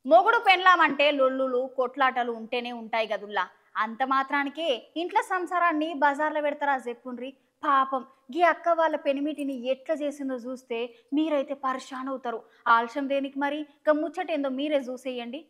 మొగుడు పెండ్లామంటే లొల్లులు కొట్లాటలు ఉంటేనే ఉంటాయి గదుల్లా. అంత మాత్రానికే ఇంట్లో సంసారాన్ని బజార్లో పెడతారా చెప్పుండ్రి. పాపం గీ అక్క వాళ్ళ పెనిమిటిని ఎట్లా చేసిందో చూస్తే మీరైతే పరిశాన్ అవుతారు. ఆలస్యం దేనికి మరి, ముచ్చటేందో మీరే చూసేయండి.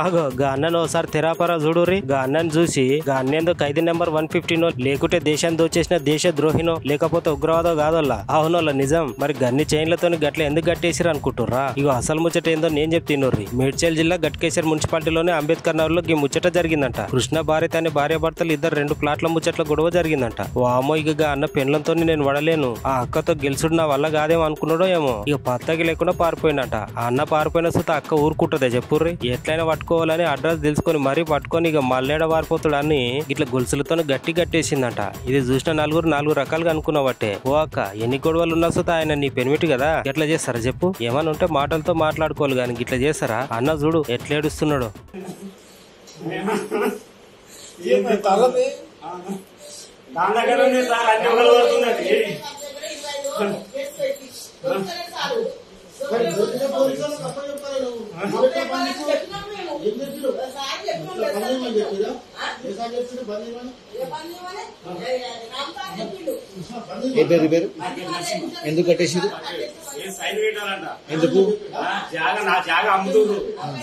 ఆగో గా అన్నను ఒకసారి తెరాపరా చూడుర్రి. గా అన్నను చూసి గా అన్నేందో ఖైదీ నెంబర్ 115 లేకుంటే దేశాన్ని దోచేసిన దేశ ద్రోహినో లేకపోతే ఉగ్రవాదో కాదోల్లా. అవునోళ్ళ నిజం. మరి గన్ని చైన్లతో గట్ల ఎందుకు గట్టేసిరు అనుకుంటుర్రా? ఇగో అసలు ముచ్చట ఏందో నేను చెప్తినుర్రి. మేడ్చల్ జిల్లా గట్కేశ్వర్ మున్సిపాలిటీలోనే అంబేద్కర్ నగర్ లో ఈ ముచ్చట జరిగిందంట. కృష్ణ భారత్ అనే భార్య భర్తలు ఇద్దరు 2 ప్లాట్ల ముచ్చట్ల గొడవ జరిగిందంట. వామో ఇక గా అన్న పెండ్లంతో నేను వడలేను, ఆ అక్కతో గెలుసుడు నా వల్ల కాదేమో అనుకున్నాడో ఏమో. ఇక పత్తకి లేకుండా పారిపోయినట. ఆ అన్న పారిపోయిన సుత అక్క ఊరుకుంటదే చెప్పుర్రి. ఎట్లయినా పట్టుకోవాలని అడ్రస్ తెలుసుకొని మరీ పట్టుకొని ఇక మల్లేడ వారిపోతాడు అని ఇట్లా గొలుసులతో గట్టి గట్టేసిందంట. ఇది చూసిన 4 రకాలుగా అనుకున్నావట్టే. ఓ అక్క ఎన్ని గొడవలు ఉన్నా సుత ఆయన నీ పెనిమిటి కదా, ఎట్లా చేస్తారా చెప్పు? ఏమన్నా ఉంటే మాటలతో మాట్లాడుకోవాలి గాని ఇట్లా చేస్తారా? అన్న చూడు ఎట్లా ఏడుస్తున్నాడు. ఎందుకు కట్టేసింది? సైన్ పెట్టాలంట. ఎందుకు? నా జాగా అమ్ముతుండ్రు,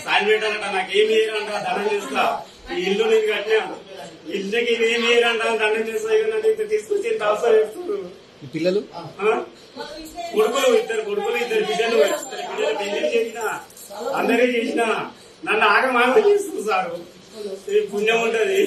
సైన్ పెట్టాలంట. నాకేమి చేయరంట, దండం చేస్తా. ఈ ఇల్లు నేను కట్టినా, ఇల్లుకి ఇదేమి చేయరంట, దండం చేస్తా. తీసుకొచ్చి అవసరం చేస్తున్నారు. పిల్లలు కొడుకులు ఇద్దరు బిడ్డలు పెళ్లి చేసిన అందరే చేసిన నన్ను ఆగమాగం చేస్తుంది సార్. పుణ్యం ఉంటది.